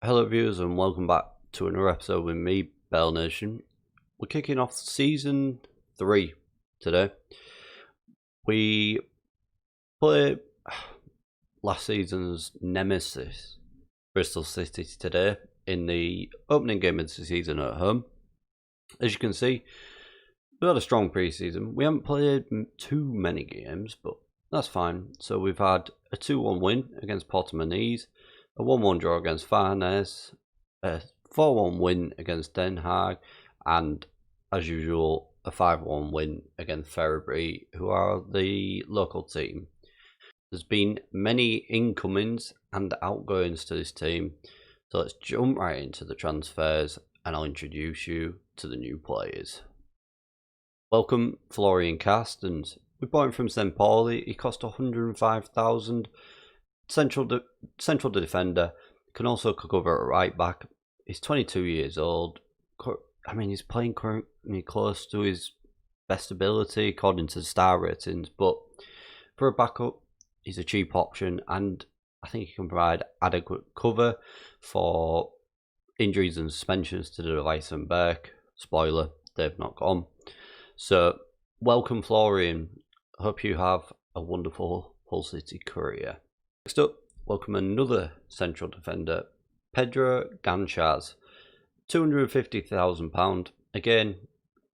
Hello viewers and welcome back to another episode with me, Bearlenation. We're kicking off season 3 today. We played last season's nemesis, Bristol City, today in the opening game of the season at home. As you can see, we had a strong pre-season. We haven't played too many games, but that's fine. So we've had a 2-1 win against Portimonense, a 1-1 draw against Farnes, a 4-1 win against Den Haag, and as usual, a 5-1 win against Ferriby, who are the local team. There's been many incomings and outgoings to this team, so let's jump right into the transfers and I'll introduce you to the new players. Welcome Florian Carstens. We bought him from St. Pauli. He cost 105,000. Central defender, can also cover at right back. He's 22 years old. I mean, he's playing currently close to his best ability according to the star ratings, but for a backup, he's a cheap option, and I think he can provide adequate cover for injuries and suspensions to the Weissenberg. Spoiler, they've not gone. So, welcome Florian. Hope you have a wonderful Hull City career. Next up, welcome another central defender, Pedro Ganchaz, £250,000. Again,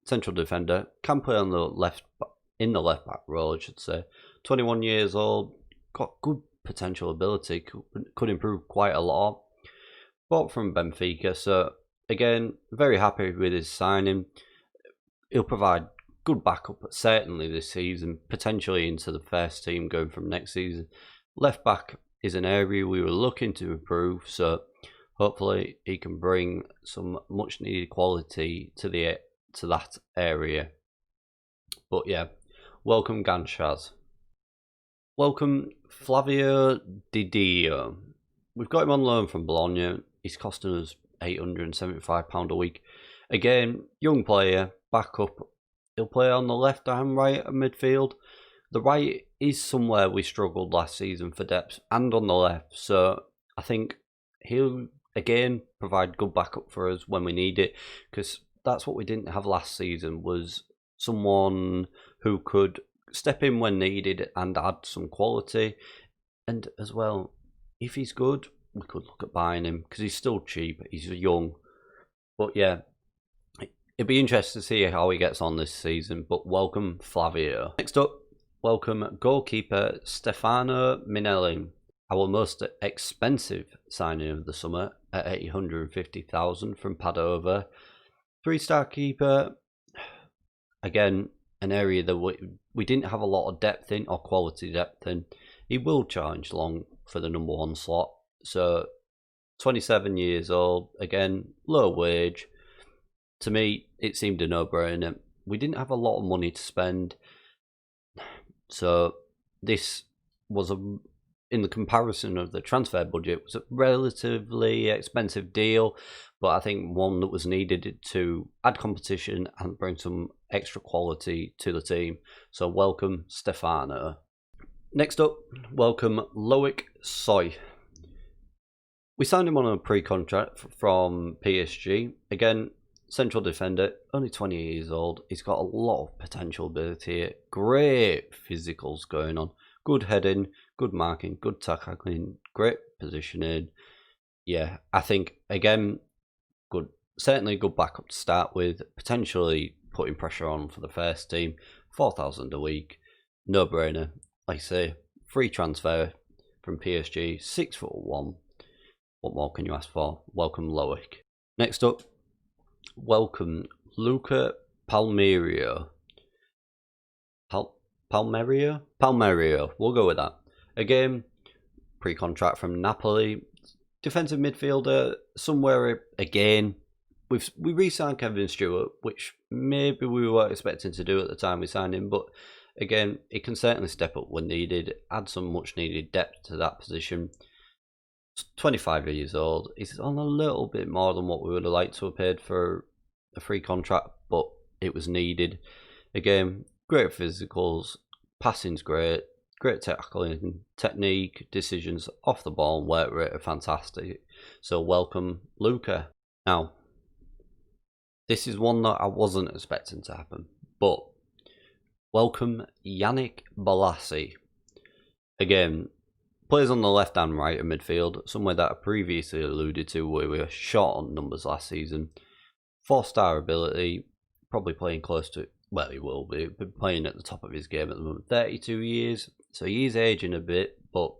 central defender, can play on the left back role, I should say. 21 years old, got good potential ability, could improve quite a lot. Bought from Benfica, so again, very happy with his signing. He'll provide good backup, certainly this season, potentially into the first team going from next season. Left back is an area we were looking to improve, so hopefully he can bring some much needed quality to that area. But yeah, welcome Ganchaz. Welcome Flavio Di Dio. We've got him on loan from Bologna. He's costing us £875 a week. Again, young player, backup. He'll play on the left and right of midfield. The right is somewhere we struggled last season for depth, and on the left, so I think he'll again provide good backup for us when we need it, because that's what we didn't have last season, was someone who could step in when needed and add some quality. And as well, if he's good, we could look at buying him, because he's still cheap, he's young. But yeah, it'd be interesting to see how he gets on this season. But welcome Flavio. Next up, welcome goalkeeper Stefano Minelli, our most expensive signing of the summer at 850,000 from Padova. 3-star keeper, again, an area that we didn't have a lot of depth in, or quality depth in. He will challenge long for the number 1 slot. So 27 years old, again, low wage. To me, it seemed a no-brainer. We didn't have a lot of money to spend, so this was in the comparison of the transfer budget, was a relatively expensive deal, but I think one that was needed to add competition and bring some extra quality to the team. So welcome Stefano. Next up, welcome Loic Soy. We signed him on a pre-contract from PSG. Again, central defender, only 20 years old. He's got a lot of potential ability, great physicals going on, good heading, good marking, good tackling, great positioning. Yeah, I think again, good, certainly good backup to start with, potentially putting pressure on for the first team. 4,000 a week, no brainer. Like I say, free transfer from PSG, 6'1". What more can you ask for? Welcome Loic. Next up, welcome Luca Palmerio. Palmerio, we'll go with that. Again, pre-contract from Napoli. Defensive midfielder, somewhere again. We re-signed Kevin Stewart, which maybe we were expecting to do at the time we signed him, but again, it can certainly step up when needed, add some much needed depth to that position. 25 years old. He's on a little bit more than what we would have liked to have paid for a free contract, but it was needed. Again, great physicals, passing's great, great tackling, technique, decisions off the ball, and work rate are fantastic. So welcome Luca. Now, this is one that I wasn't expecting to happen, but welcome Yannick Bolasie. Again, plays on the left and right of midfield, somewhere that I previously alluded to where we were short on numbers last season. 4-star ability, probably playing close to, well, he will be playing at the top of his game at the moment. 32 years, so he is aging a bit, but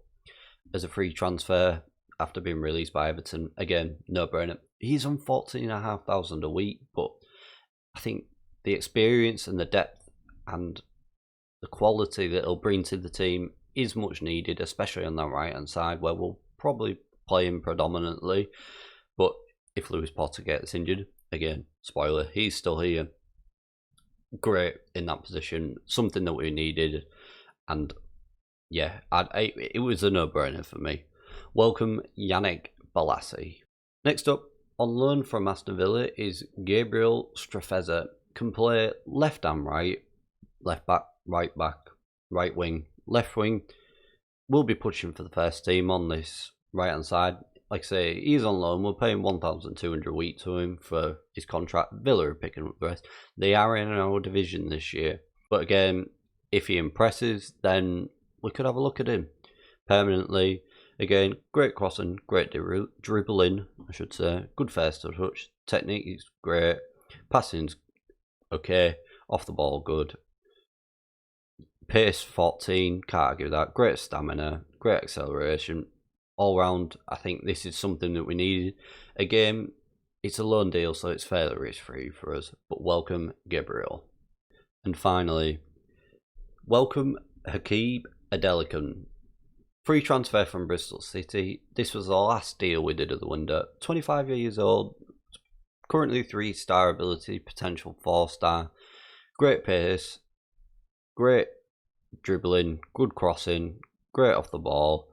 as a free transfer after being released by Everton, again, no brainer. He's on 14,500 a week, but I think the experience and the depth and the quality that he'll bring to the team is much needed, especially on that right hand side where we'll probably play him predominantly. But if Lewis Potter gets injured, again, spoiler, he's still here. Great in that position, something that we needed, and yeah, it was a no-brainer for me. Welcome Yannick Bolasie. Next up, on loan from Aston Villa is Gabriel Strafeza. Can play left and right, left back, right wing, left wing. We'll be pushing for the first team on this right hand side. Like I say, he's on loan. We're paying 1,200 a week to him for his contract. Villa are picking up the rest. They are in our division this year. But again, if he impresses, then we could have a look at him permanently. Again, great crossing, great dribbling, I should say. Good first touch. Technique is great. Passing's okay. Off the ball, good. Pace 14, can't argue that. Great stamina, great acceleration. All round, I think this is something that we needed. Again, it's a loan deal, so it's fairly risk-free for us. But welcome Gabriel. And finally, welcome Hakeem Adelakun. Free transfer from Bristol City. This was the last deal we did at the window. 25 years old, currently 3-star ability, potential 4-star. Great pace, great dribbling, good crossing, great off the ball.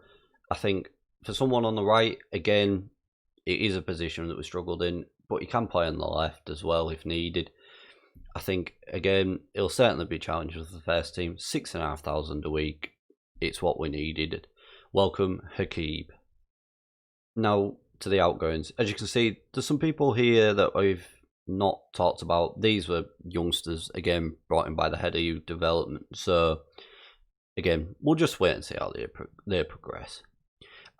I think for someone on the right, again, it is a position that we struggled in, but he can play on the left as well if needed. I think, again, he'll certainly be challenged with the first team. 6,500 a week, it's what we needed. Welcome Hakeem. Now to the outgoings. As you can see, there's some people here that we've not talked about. These were youngsters, again, brought in by the head of youth development. So, again, we'll just wait and see how they progress.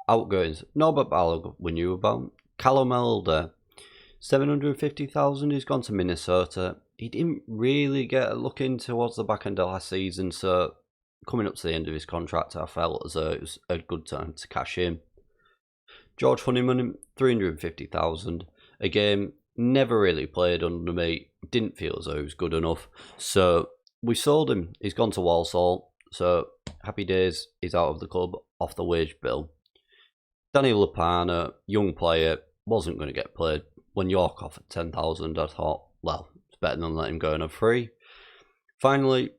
Outgoings. Norbert Balogun we knew about. Callum Elder, 750,000. He's gone to Minnesota. He didn't really get a look in towards the back end of last season, so coming up to the end of his contract, I felt as though it was a good time to cash in. George Honeyman, 350,000. Again, never really played under me. Didn't feel as though he was good enough, so we sold him. He's gone to Walsall, so happy days. He's out of the club, off the wage bill. Danny Lupana, young player, wasn't going to get played. When York offered 10,000, I thought, well, it's better than letting him go on a free. Finally,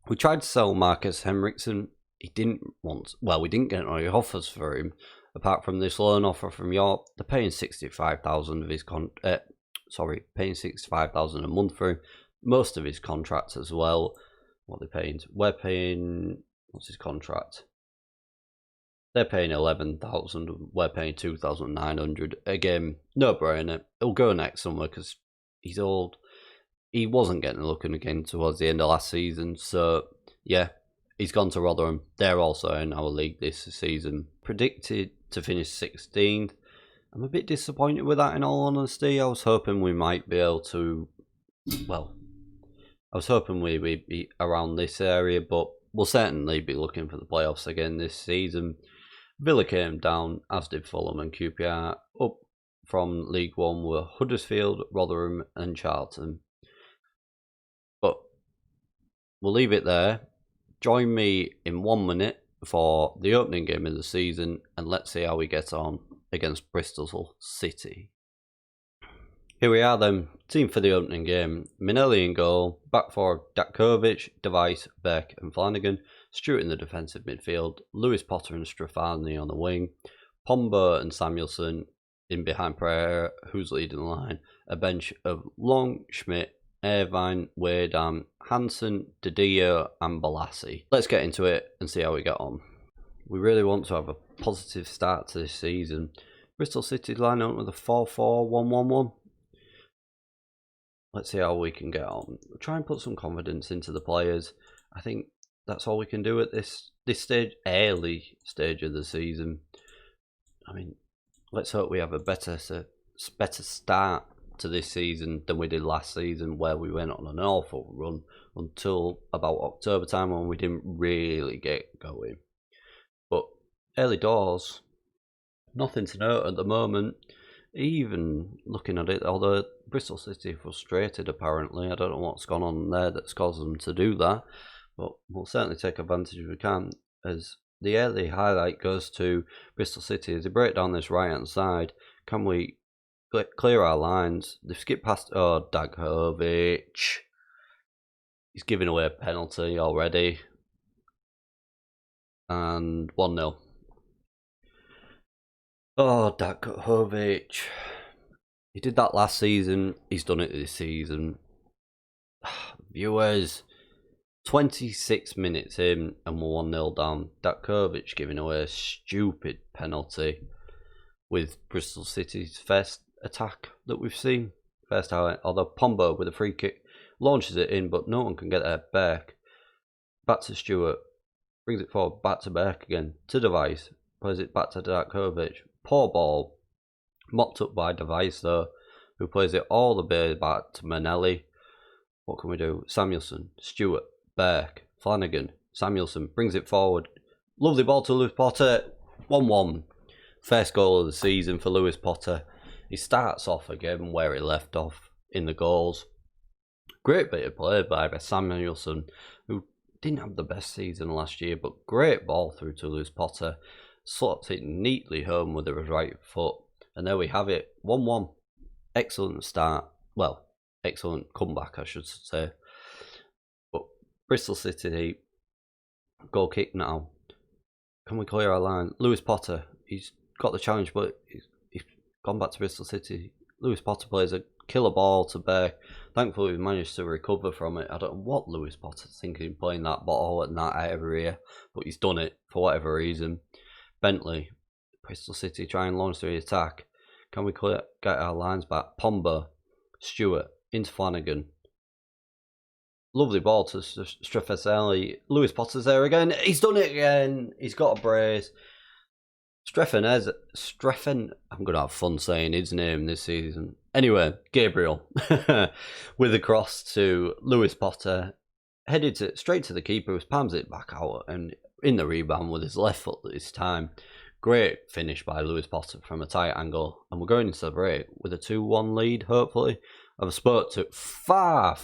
we tried to sell Marcus Henriksen. He didn't want, well, we didn't get any offers for him, apart from this loan offer from York. They're paying 65,000 of his paying 65,000 a month for him. Most of his contracts as well. What are they paying? We're paying, what's his contract? They're paying 11,000. We're paying 2,900. Again, no brainer. He'll go next summer because he's old. He wasn't getting a look in again towards the end of last season. So yeah, he's gone to Rotherham. They're also in our league this season. Predicted to finish 16th. I'm a bit disappointed with that, in all honesty. I was hoping we might be able to, well, I was hoping we'd be around this area, but we'll certainly be looking for the playoffs again this season. Villa came down, as did Fulham and QPR. Up from League One were Huddersfield, Rotherham and Charlton. But we'll leave it there. Join me in 1 minute for the opening game of the season, and let's see how we get on against Bristol City. Here we are then, team for the opening game. Minelli in goal, back four Datkovic, Device, Beck and Flanagan, Stewart in the defensive midfield, Lewis Potter and Strafani on the wing, Pombo and Samuelson in behind Pereira, who's leading the line, a bench of Long, Schmidt, Irvine, Wadam, Hansen, Didio and Balassi. Let's get into it and see how we get on. We really want to have a positive start to this season. Bristol City line up with a 4-4-1-1-1. Let's see how we can get on. We'll try and put some confidence into the players. I think that's all we can do at this stage, early stage of the season. I mean, let's hope we have a better start to this season than we did last season, where we went on an awful run until about October time when we didn't really get going. But early doors, nothing to note at the moment. Even looking at it, although Bristol City frustrated apparently, I don't know what's gone on there that's caused them to do that, but we'll certainly take advantage if we can, as the early highlight goes to Bristol City. As they break down this right hand side, can we clear our lines? They've skipped past Dagovic. He's giving away a penalty already, and 1-0. Oh, Dagovic. He did that last season. He's done it this season. Viewers, 26 minutes in and we're 1-0 down. Dagovic giving away a stupid penalty with Bristol City's first attack that we've seen. First highlight, although Pombo with a free kick launches it in, but no one can get there. Beck, back to Stewart, brings it forward, back to Beck again, to Device, plays it back to Dagovic. Poor ball, mopped up by Device though, who plays it all the way back to Manelli. What can we do? Samuelson, Stewart, Beck, Flanagan, Samuelson brings it forward. Lovely ball to Lewis Potter, 1-1. First goal of the season for Lewis Potter. He starts off again where he left off in the goals. Great bit of play by Samuelson, who didn't have the best season last year, but great ball through to Lewis Potter. Slots it neatly home with his right foot, and there we have it, 1-1. Excellent start, well, excellent comeback I should say. But Bristol City, goal kick now. Can we clear our line? Lewis Potter, he's got the challenge, but he's gone back to Bristol City. Lewis Potter plays a killer ball to Beck. Thankfully we managed to recover from it. I don't know what Lewis Potter's thinking playing that ball in that area, but he's done it for whatever reason. Bentley, Bristol City try and launch the attack. Can we get our lines back? Pombo, Stewart, into Flanagan. Lovely ball to Streffelli. Lewis Potter's there again. He's done it again. He's got a brace. Streffen, I'm going to have fun saying his name this season. Anyway, Gabriel with a cross to Lewis Potter. Headed straight to the keeper, who palms it back out and in the rebound with his left foot this time. Great finish by Lewis Potter from a tight angle, and we're going into the break with a 2-1 lead, hopefully. I've spoke to far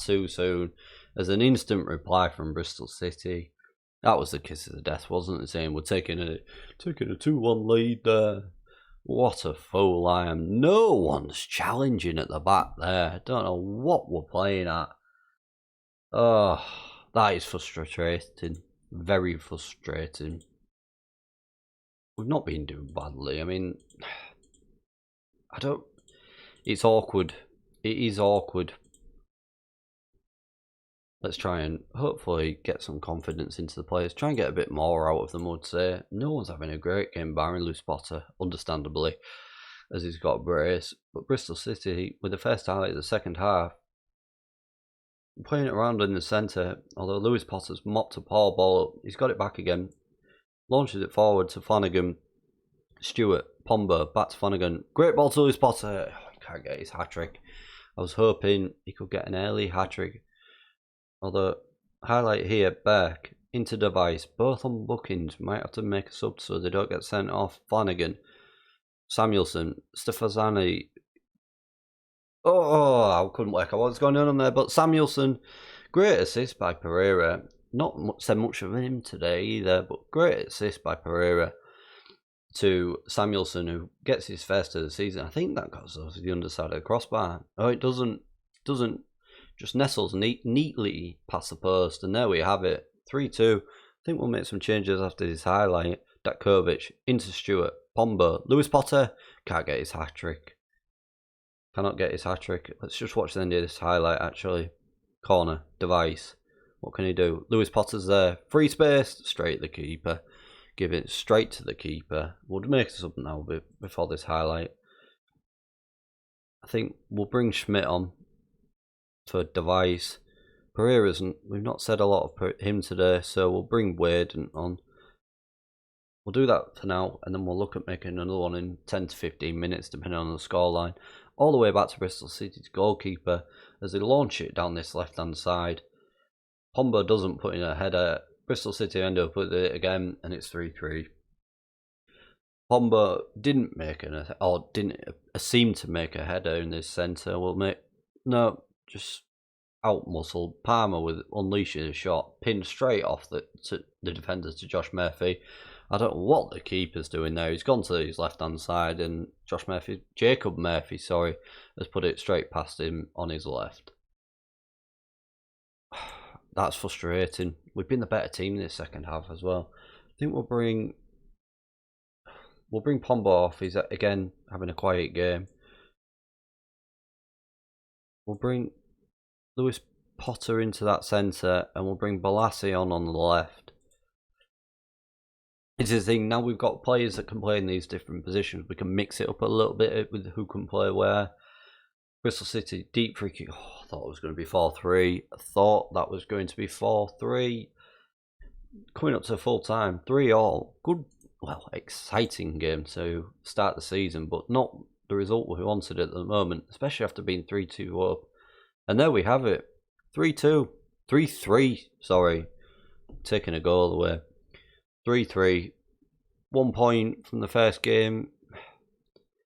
too soon as an instant reply from Bristol City. That was the kiss of the death, wasn't it? Saying we're taking a 2-1 lead there. What a fool I am. No one's challenging at the back there. I don't know what we're playing at. Oh, that is frustrating. Very frustrating. We've not been doing badly. I mean, it's awkward. It is awkward. Let's try and hopefully get some confidence into the players. Try and get a bit more out of them, I would say. No one's having a great game, barring Lewis Potter, understandably, as he's got a brace. But Bristol City, with the first highlight of the second half, playing it around in the centre, although Lewis Potter's mopped a poor ball, he's got it back again. Launches it forward to Flanagan. Stewart, Pombo, back to Flanagan. Great ball to Lewis Potter. Oh, he can't get his hat-trick. I was hoping he could get an early hat-trick. Although, highlight here, Beck into Device. Both on bookings. Might have to make a sub so they don't get sent off. Flanagan. Samuelson. Stefani. Oh, I couldn't work out what's going on there. But Samuelson, great assist by Pereira. Not said much of him today either, but great assist by Pereira to Samuelson, who gets his first of the season. I think that goes over the underside of the crossbar. Oh, it doesn't. Just nestles neatly past the post, and there we have it. 3-2. I think we'll make some changes after this highlight. Dakovic into Stewart. Pombo. Lewis Potter can't get his hat-trick. Cannot get his hat-trick. Let's just watch the end of this highlight, actually. Corner, device. What can he do? Lewis Potter's there. Free space. Straight at the keeper. Give it straight to the keeper. We'll make this up now before this highlight. I think we'll bring Schmidt on for device. Pereira's, we've not said a lot of him today, so we'll bring Wade on. We'll do that for now, and then we'll look at making another one in 10 to 15 minutes, depending on the scoreline. All the way back to Bristol City's goalkeeper as they launch it down this left-hand side. Pombo doesn't put in a header. Bristol City end up with it again, and it's 3-3. Pombo didn't make didn't seem to make a header in this centre. Just out muscle. Palmer with unleashing a shot, pinned straight off the defenders to Josh Murphy. I don't know what the keeper's doing there. He's gone to his left-hand side, and Jacob Murphy, has put it straight past him on his left. That's frustrating. We've been the better team in this second half as well. I think we'll bring Pombo off. He's again having a quiet game. We'll bring Lewis Potter into that centre, and we'll bring Balassi on the left. It's the thing, now we've got players that can play in these different positions. We can mix it up a little bit with who can play where. Bristol City, deep free kick. I thought it was going to be 4-3. I thought that was going to be 4-3. Coming up to full time, 3-all. Good, exciting game to start the season, but not the result we wanted at the moment, especially after being 3-2 up. And there we have it. 3-2. 3-3, sorry. Taking a goal away. 3-3. 1 point from the first game.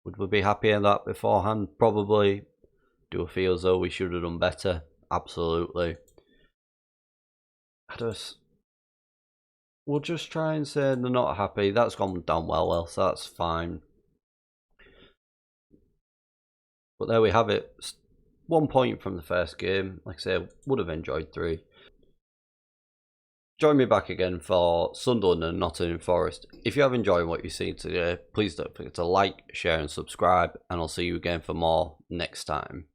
Would we be happy in that beforehand? Probably. Do I feel as though we should have done better? Absolutely. We'll just try and say they're not happy. That's gone down well, so that's fine. But there we have it. 1 point from the first game. Like I say, would have enjoyed 3. Join me back again for Sunderland and Nottingham Forest. If you have enjoyed what you've seen today, please don't forget to like, share and subscribe, and I'll see you again for more next time.